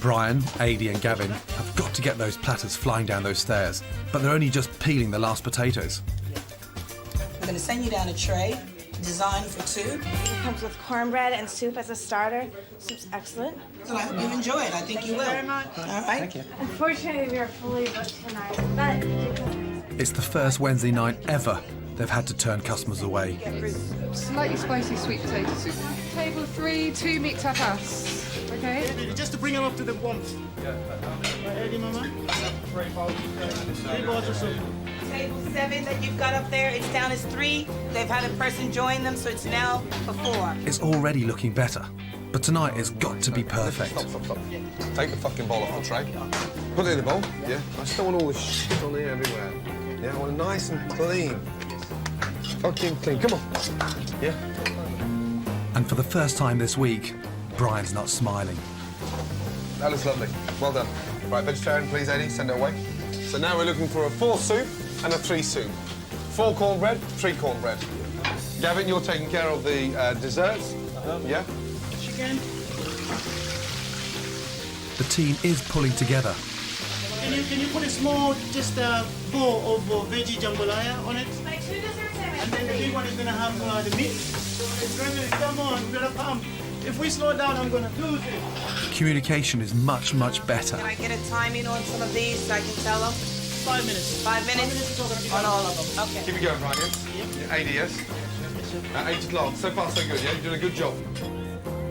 S1: Brian, Adi and Gavin have got to get those platters flying down those stairs, but they're only just peeling the last potatoes.
S5: I'm going to send you down a tray designed for two.
S10: It comes with cornbread and soup as a starter. Soup's excellent.
S5: So I hope you enjoy it. I think you will.
S10: Very much.
S5: All right. Thank you.
S10: Unfortunately, we are fully booked tonight, but
S1: It's the first Wednesday night ever they've had to turn customers away.
S7: Slightly spicy sweet potato soup. Table 3, 2 meat tapas. Okay?
S4: Just to bring them up to the warmth. Ready, Mama?
S5: Table 7 that you've got up there, it's down as 3. They've had a person join them, so it's now for 4.
S1: It's already looking better, but tonight it's got to be perfect.
S3: Stop. Take the fucking bowl off the tray. Put it in the bowl, yeah? I just don't want all this shit on here everywhere. Yeah, I want it nice and clean. Fucking clean, come on. Yeah?
S1: And for the first time this week, Brian's not smiling.
S3: That looks lovely. Well done. Right, vegetarian, please, Eddie, send it away. So now we're looking for a 4 soup and a 3 soup. 4 cornbread, 3 cornbread. Gavin, you're taking care of the desserts. Yeah?
S4: Chicken.
S1: The team is pulling together.
S4: Can you put a small, just a bowl of veggie jambalaya on it?
S10: my 2 desserts
S4: And then the big one is gonna have the meat. It's going to come on, we gotta come. If we slow down, I'm gonna lose it.
S1: Communication is much, much better.
S5: Can I get a timing on some of these so I can tell them?
S4: 5 minutes.
S5: 5 minutes?
S4: is all gonna be
S5: On
S4: done.
S5: all of them. Okay.
S3: Keep it going, Brian, yes? Yeah, ADS. At 8 o'clock. So far, so good, yeah? You're doing a good job.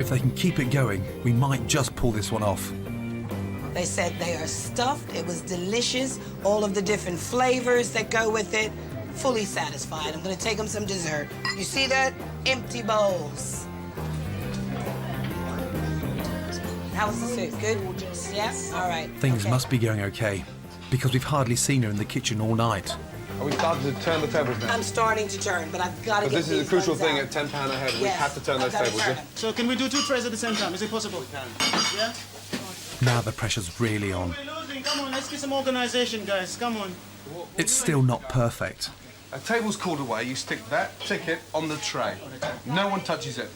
S1: If they can keep it going, we might just pull this one off.
S5: They said they are stuffed. It was delicious. All of the different flavors that go with it. Fully satisfied. I'm going to take them some dessert. You see that? Empty bowls. How was the soup? Good? Yes? All right.
S1: Things
S5: Okay.
S1: must be going okay, because we've hardly seen her in the kitchen all night.
S3: Are we starting to turn the tables now?
S5: I'm starting to turn, but I've got to
S3: But
S5: get
S3: this is a
S5: these
S3: crucial
S5: ones
S3: thing
S5: out.
S3: at £10 a head. We
S5: Yes,
S3: have to turn
S5: I've
S3: those
S5: gotta
S3: tables,
S5: turn
S3: yeah?
S5: them.
S4: So can we do 2 trays at the same time? Is it possible? Yeah?
S1: Now the pressure's really on.
S4: We're losing. Come on, let's get some organization, guys. Come on.
S1: It's still not perfect.
S3: A table's called away, you stick that ticket on the tray. No one touches it.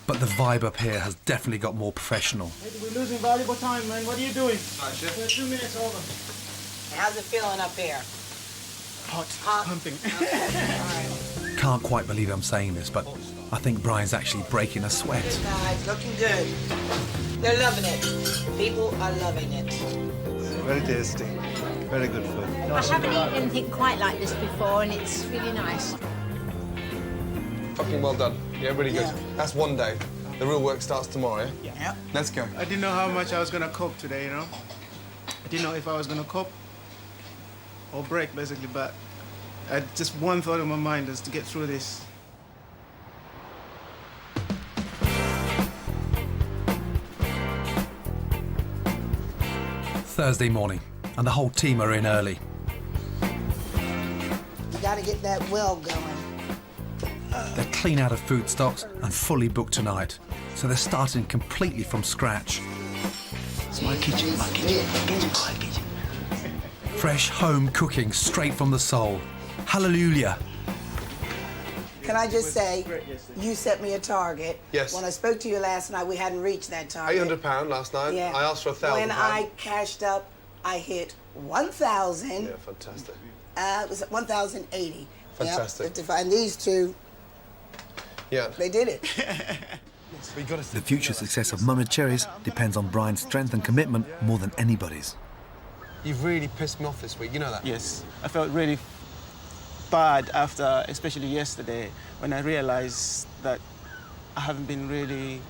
S1: But the vibe up here has definitely got more professional.
S4: We're losing valuable time, man. What are you doing?
S3: Right, chef.
S4: We're 2 minutes over.
S5: How's it feeling up here?
S4: Hot.
S5: Hot?
S4: Pumping.
S5: All right.
S1: Can't quite believe I'm saying this, but I think Brian's actually breaking a sweat.
S5: Guys, looking good. They're loving it. People are loving it.
S6: Very tasty. Very good food.
S9: I haven't eaten anything quite like this before, and it's really nice.
S3: Fucking well done. Yeah, really good.
S5: Yeah.
S3: That's one day. The real work starts tomorrow, yeah?
S5: Yep.
S3: Let's go.
S4: I didn't know how much I was gonna cope today, you know? I didn't know if I was gonna cope or break, basically, but I just one thought in my mind is to get through this.
S1: Thursday morning, and the whole team are in early.
S5: You got to get that well going.
S1: They're clean out of food stocks and fully booked tonight, so they're starting completely from scratch.
S4: It's my kitchen, my kitchen, my kitchen.
S1: Fresh home cooking straight from the soul. Hallelujah.
S5: Can I just say,
S4: great yesterday.
S5: you set me a target.
S3: Yes.
S5: When I spoke to you last night, we hadn't reached that target.
S3: £800 last night.
S5: Yeah.
S3: I asked for £1,000.
S5: When I cashed up, I hit 1,000.
S3: Yeah, fantastic.
S5: It was 1,050.
S3: Fantastic.
S5: Yep, 55. And these two,
S3: Yeah.
S5: they did it.
S3: We got to
S1: The future success of Mama Cherry's depends on Brian's strength and commitment more than anybody's.
S3: You've really pissed me off this week, you know that?
S4: Yes, I felt really bad after, especially yesterday, when I realized that I haven't been really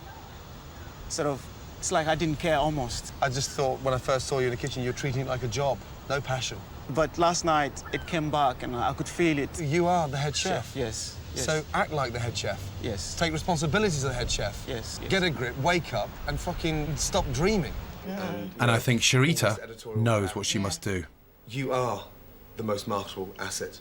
S4: it's like I didn't care almost.
S3: I just thought when I first saw you in the kitchen, you were treating it like a job. No passion.
S4: But last night, it came back and I could feel it.
S3: You are the head chef.
S4: Yes, yes.
S3: So act like the head chef.
S4: Yes.
S3: Take responsibilities as the head chef.
S4: Yes, yes.
S3: Get a grip, wake up, and fucking stop dreaming.
S1: And I think Sharita knows what she must do.
S3: You are the most marketable asset.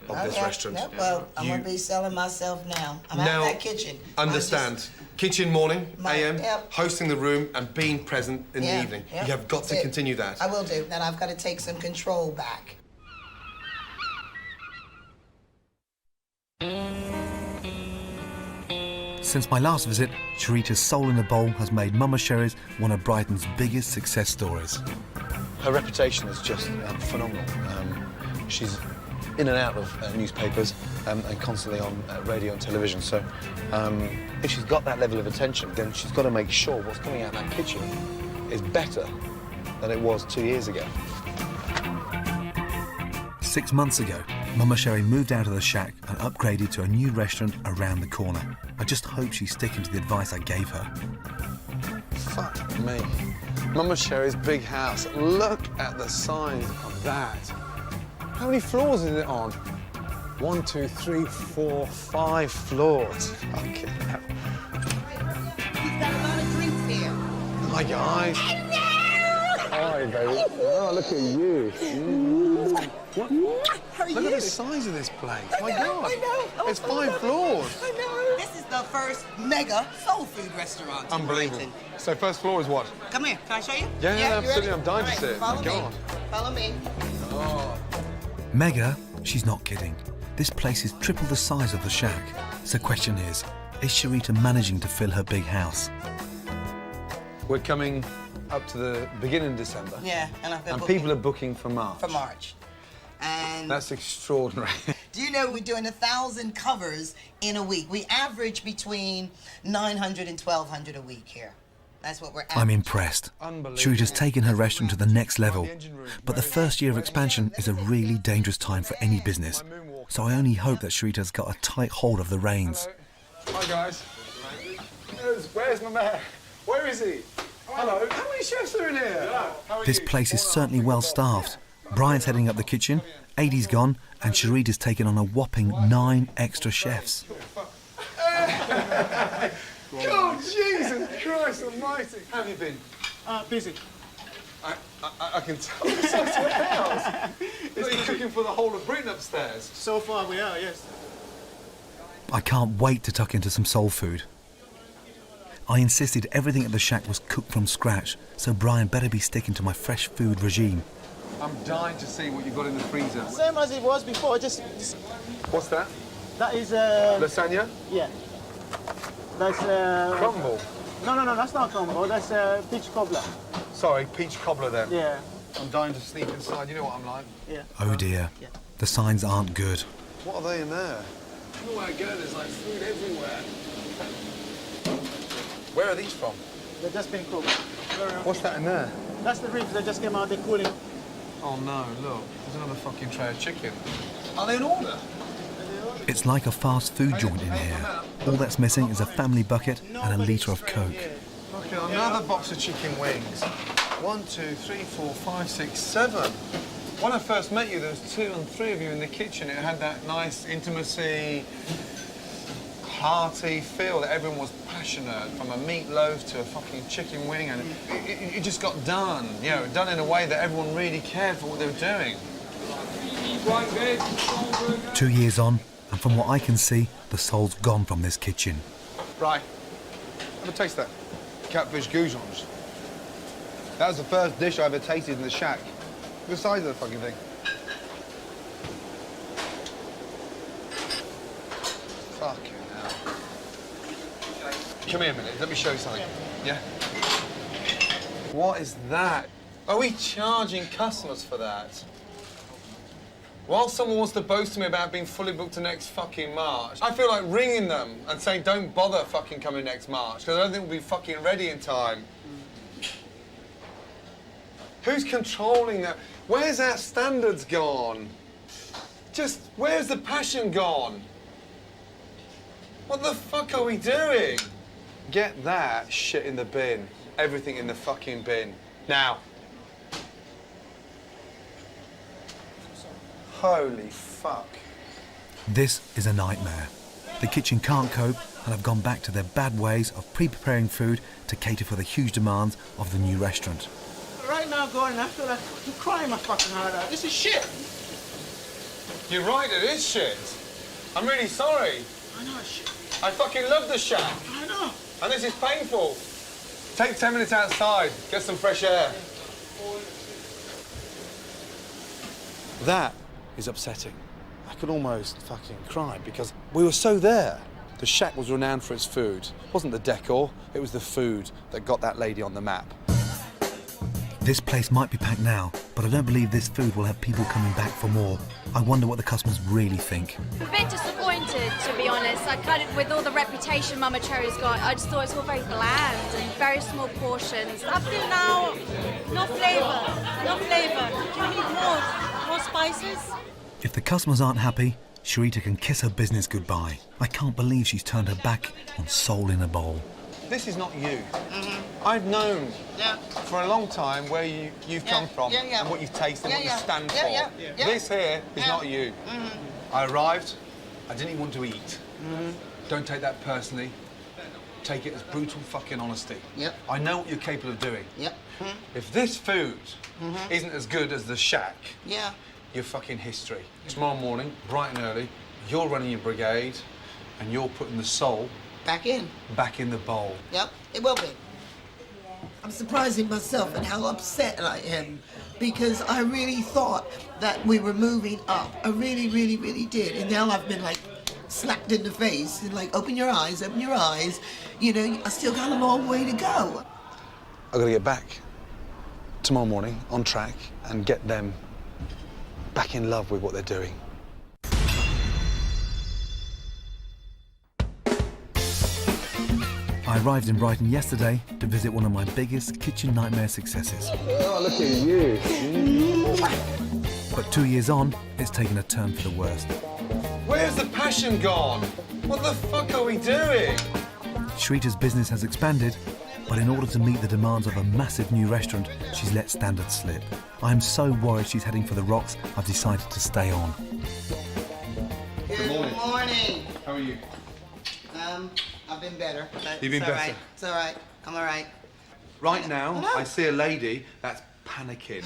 S1: of this restaurant.
S2: Yeah, well, I'm going to be selling myself now. I'm out of that kitchen.
S1: Understand. Kitchen morning, AM,
S2: Yep.
S1: hosting the room and being present in the evening.
S2: Yep.
S1: You have got to continue that.
S2: I will do. Then I've got to take some control back.
S11: Since my last visit, Sharita's Soul in a Bowl has made Mama Sherry's one of Brighton's biggest success stories.
S1: Her reputation is just phenomenal. She's in and out of newspapers and constantly on radio and television. So if she's got that level of attention, then she's got to make sure what's coming out of that kitchen is better than it was 2 years ago.
S11: 6 months ago, Mama Sherry moved out of the shack and upgraded to a new restaurant around the corner. I just hope she's sticking to the advice I gave her.
S1: Fuck me. Mama Sherry's big house. Look at the size of that. How many floors is it on? 1, 2, 3, 4, 5 floors. Fucking hell.
S2: He's got a lot of drinks here.
S1: Hi, guys. Hi, baby. Oh, look at you. What? Look at the size of this place. My God.
S2: I know.
S1: It's 5 floors.
S2: I know. This is the first mega soul food restaurant in
S1: Unbelievable.
S2: Brighton.
S1: So first floor is what?
S2: Come here. Can I show you?
S1: Yeah,
S2: you
S1: absolutely.
S2: ready?
S1: I'm dying to
S2: All
S1: see it.
S2: Follow
S1: My
S2: me.
S1: God.
S2: Follow me.
S1: Oh.
S11: Mega? She's not kidding. This place is triple the size of the shack. So question is Sharita managing to fill her big house?
S1: We're coming up to the beginning of December.
S2: Yeah, and
S1: people are booking for March.
S2: For March. And
S1: That's extraordinary.
S2: do you know we're doing 1,000 covers in a week? We average between 900 and 1,200 a week here. That's what we're averaging.
S11: I'm impressed. Sharita's taken her restaurant to the next level. But the first year of expansion is a really dangerous time for any business. So I only hope that Sharita's got a tight hold of the reins.
S3: Hi, guys. Where's my man? Where is he? Hello. How many chefs are in here?
S11: This place is certainly well staffed. Brian's heading up the kitchen, Adie's gone, and Sharita's taken on a whopping 9 extra chefs.
S3: God, Jesus Christ almighty. How have you been?
S4: Busy.
S3: I can tell. It's so house. Is he cooking for the whole of Britain upstairs?
S4: So far we are, yes.
S11: I can't wait to tuck into some soul food. I insisted everything at the shack was cooked from scratch, so Brian better be sticking to my fresh food regime.
S3: I'm dying to see what you've got in the freezer.
S4: Same as it was before, just
S3: What's that?
S4: that is
S3: Lasagna?
S4: yeah. That's
S3: Crumble.
S4: No, that's not crumble. That's peach cobbler.
S3: Sorry, peach cobbler then.
S4: Yeah.
S3: I'm dying to sneak inside. You know what I'm like.
S4: Yeah.
S11: Oh dear, the signs aren't good.
S3: What are they in there? Everywhere I go, there's like food everywhere. Where are these from?
S4: They've just been cooked.
S3: What's that in there?
S4: That's the ribs that just came out. They're cooling.
S3: Oh no, look. There's another fucking tray of chicken. Are they in order?
S11: It's like a fast food joint in here. All that's missing is a family bucket and a litre of Coke.
S3: Okay, another box of chicken wings. 1, 2, 3, 4, 5, 6, 7. When I first met you, there was 2 and 3 of you in the kitchen. It had that nice intimacy, hearty feel that everyone was passionate, from a meatloaf to a fucking chicken wing, and it just got done. You know, done in a way that everyone really cared for what they were doing.
S11: 2 years on, and from what I can see, the soul's gone from this kitchen.
S3: Right. Have a taste of that. Catfish goujons. That was the first dish I ever tasted in the shack. Look at the size of the fucking thing. Fucking hell. Come here a minute. Let me show you something. Yeah? What is that? Are we charging customers for that? While someone wants to boast to me about being fully booked to next fucking March, I feel like ringing them and saying, don't bother fucking coming next March, because I don't think we'll be fucking ready in time. Who's controlling that? Where's our standards gone? Just, where's the passion gone? What the fuck are we doing? Get that shit in the bin. Everything in the fucking bin. Now. Holy fuck.
S11: This is a nightmare. The kitchen can't cope and have gone back to their bad ways of pre-preparing food to cater for the huge demands of the new restaurant.
S4: Right now, Gordon, I feel like I'm crying my fucking heart out. This is shit.
S3: You're right, it is shit. I'm really sorry.
S4: I know it's shit.
S3: I fucking love the shack.
S4: I know.
S3: And this is painful. Take 10 minutes outside, get some fresh air.
S1: That is upsetting. I could almost fucking cry because we were so there. The shack was renowned for its food. It wasn't the decor, it was the food that got that lady on the map.
S11: This place might be packed now, but I don't believe this food will have people coming back for more. I wonder what the customers really think.
S12: I'm a bit disappointed, to be honest. I kind of, with all the reputation Mama Cherry's got, I just thought it's all very bland and very small portions.
S5: Up till now, no flavour. No flavour. Do you need more? More spices?
S11: If the customers aren't happy, Sharita can kiss her business goodbye. I can't believe she's turned her back on soul in a bowl.
S3: This is not you. I've known for a long time where you've come from and what you've tasted and what you stand for. This here is not you. I arrived, I didn't even want to eat. Don't take that personally. Take it as brutal fucking honesty. I know what you're capable of doing. If this food isn't as good as the shack, you're fucking history. Tomorrow morning, bright and early, you're running your brigade and you're putting the soul
S2: Back in.
S3: back in the bowl.
S2: Yep, it will be.
S13: I'm surprising myself at how upset I am because I really thought that we were moving up. I really, really, really did. And now I've been like slapped in the face and like, open your eyes, open your eyes. You know, I still got a long way to go.
S1: I've got to get back tomorrow morning on track and get them back in love with what they're doing.
S11: I arrived in Brighton yesterday to visit one of my biggest kitchen nightmare successes.
S3: Oh, look at you.
S11: But 2 years on, it's taken a turn for the worst.
S3: Where's the passion gone? What the fuck are we doing?
S11: Sharita's business has expanded, but in order to meet the demands of a massive new restaurant, she's let standards slip. I'm so worried she's heading for the rocks, I've decided to stay on.
S2: Good morning.
S3: How are you?
S2: I've been better. But
S3: You've been
S2: it's all
S3: better?
S2: right. It's all right. I'm all right.
S3: Right now, I see a lady that's panicking.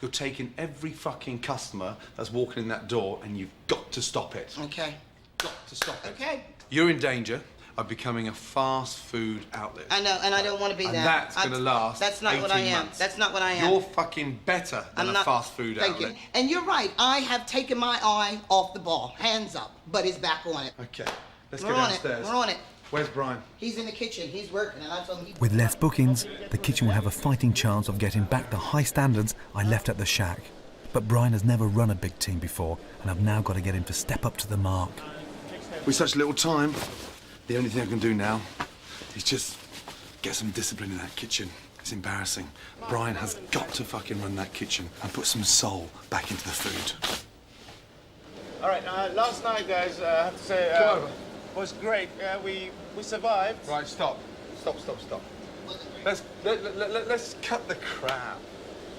S3: You're taking every fucking customer that's walking in that door and you've got to stop it.
S2: Okay.
S3: Got to stop it.
S2: Okay.
S3: You're in danger of becoming a fast food outlet.
S2: I know, and I don't want to be
S3: And
S2: that.
S3: that's going to last
S2: That's not what I
S3: 18
S2: am.
S3: months.
S2: That's not what I am.
S3: You're fucking better than
S2: I'm
S3: a
S2: not,
S3: fast food
S2: thank
S3: outlet.
S2: you. And you're right. I have taken my eye off the ball. Hands up. But it's back on it.
S3: Okay. Let's
S2: We're
S3: go
S2: on
S3: downstairs.
S2: it. We're on it.
S3: Where's Brian?
S2: He's in the kitchen. He's working, and I told him.
S11: With less bookings, the kitchen will have a fighting chance of getting back the high standards I left at the shack. But Brian has never run a big team before, and I've now got to get him to step up to the mark.
S1: With such little time, the only thing I can do now is just get some discipline in that kitchen. It's embarrassing. Brian has got to fucking run that kitchen and put some soul back into the food.
S4: All right, last night, guys, I have to say, was great. We survived.
S3: Right, stop. Stop. Let's cut the crap.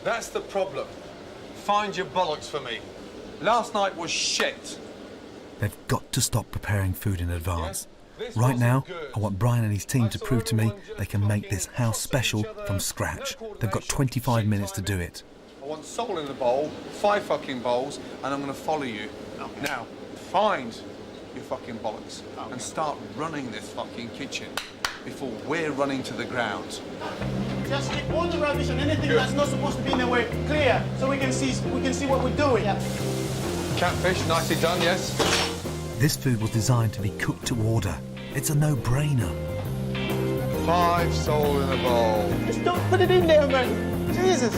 S3: That's the problem. Find your bollocks for me. Last night was shit.
S11: They've got to stop preparing food in advance.
S3: This
S11: Right
S3: wasn't
S11: now,
S3: good.
S11: I want Brian and his team to prove to me they can make this house special from scratch. They've got 25 minutes to do it.
S3: I want soul in the bowl, 5 fucking bowls, and I'm going to follow you. Now, find your fucking bollocks and start running this fucking kitchen before we're running to the ground.
S4: Just keep all the rubbish and anything that's not supposed to be in the way clear, so we can see what we're doing.
S3: Catfish, nicely done, yes.
S11: This food was designed to be cooked to order. It's a no-brainer.
S3: 5 soul in a bowl.
S4: Just don't put it in there, man. Jesus.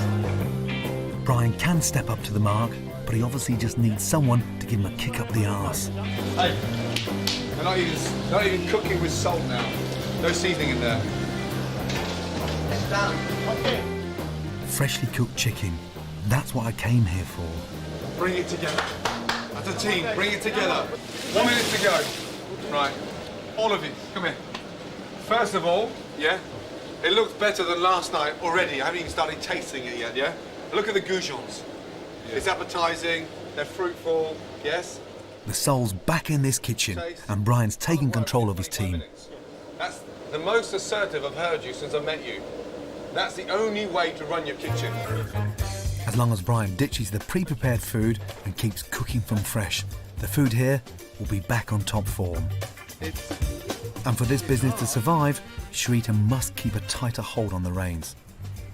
S11: Brian can step up to the mark, but he obviously just needs someone to give him a kick up the arse.
S3: Hey, they're not even cooking with salt now. No seasoning in there.
S2: It's done.
S4: Okay.
S11: Freshly cooked chicken. That's what I came here for.
S3: Bring it together. As a team, bring it together. 1 minute to go. Right, all of you, come here. First of all, yeah, it looks better than last night already. I haven't even started tasting it yet, yeah? Look at the goujons. It's appetizing, they're fruitful, yes?
S11: The soul's back in this kitchen, and Brian's taking control of his team.
S3: That's the most assertive I've heard you since I met you. That's the only way to run your kitchen.
S11: As long as Brian ditches the pre-prepared food and keeps cooking from fresh, the food here will be back on top form. And for this business to survive, Sharita must keep a tighter hold on the reins.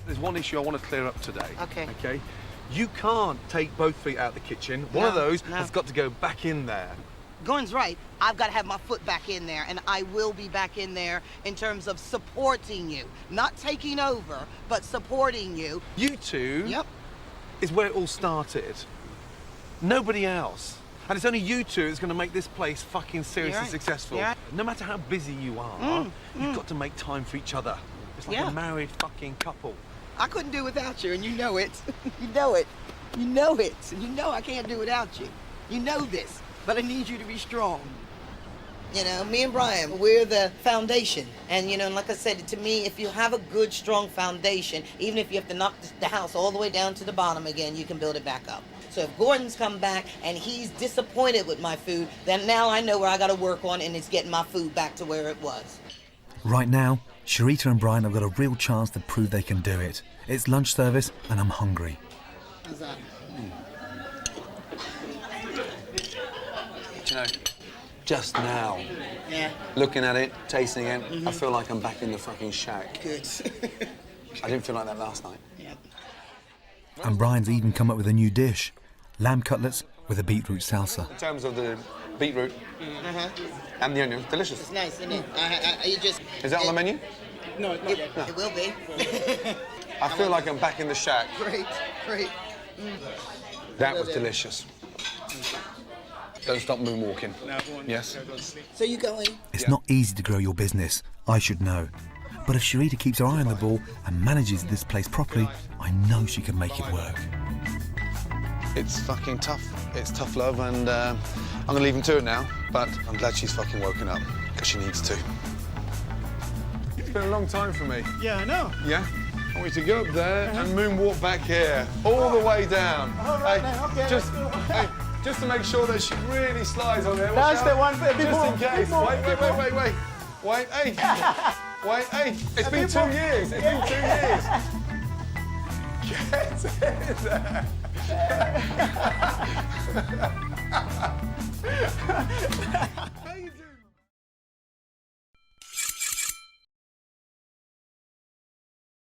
S3: There's one issue I want to clear up today.
S2: Okay.
S3: Okay? You can't take both feet out of the kitchen. One of those has got to go back in there.
S2: Gordon's right. I've got to have my foot back in there, and I will be back in there in terms of supporting you. Not taking over, but supporting you.
S3: You two is where it all started. Nobody else. And it's only you two that's going to make this place fucking seriously successful. No matter how busy you are, you've got to make time for each other. It's like a married fucking couple.
S2: I couldn't do without you, and you know it. You know it. You know it. And you know I can't do without you. You know this. But I need you to be strong. You know, me and Brian, we're the foundation. And, you know, like I said, to me, if you have a good, strong foundation, even if you have to knock the house all the way down to the bottom again, you can build it back up. So if Gordon's come back and he's disappointed with my food, then now I know where I got to work on, and it's getting my food back to where it was.
S11: Right now, Sharita and Brian have got a real chance to prove they can do it. It's lunch service and I'm hungry.
S2: How's that?
S1: You know, just now, looking at it, tasting it, I feel like I'm back in the fucking shack.
S2: Good.
S1: I didn't feel like that last night.
S11: And Brian's even come up with a new dish, lamb cutlets with a beetroot salsa.
S1: In terms of the beetroot and the onion, delicious.
S2: It's nice, isn't it?
S1: Is that on the menu?
S2: No, not yet. It will be.
S1: I feel like I'm back in the shack.
S2: Great, great.
S1: That was delicious. Don't stop moonwalking. Yes?
S2: So you going?
S11: It's not easy to grow your business, I should know. But if Sharita keeps her eye on the ball and manages this place properly, I know she can make it work.
S1: It's fucking tough. It's tough love, and I'm going to leave him to it now, but I'm glad she's fucking woken up, because she needs to. It's been a long time for me.
S4: Yeah, I know.
S1: Yeah? I want you to go up there and moonwalk back here, all the way down.
S4: All right, okay.
S1: Just to make sure that she really slides on there.
S4: That's the one before.
S1: Just in case. Wait, hey. Wait, hey. It's been 2 years. It's been 2 years. Get in there. How you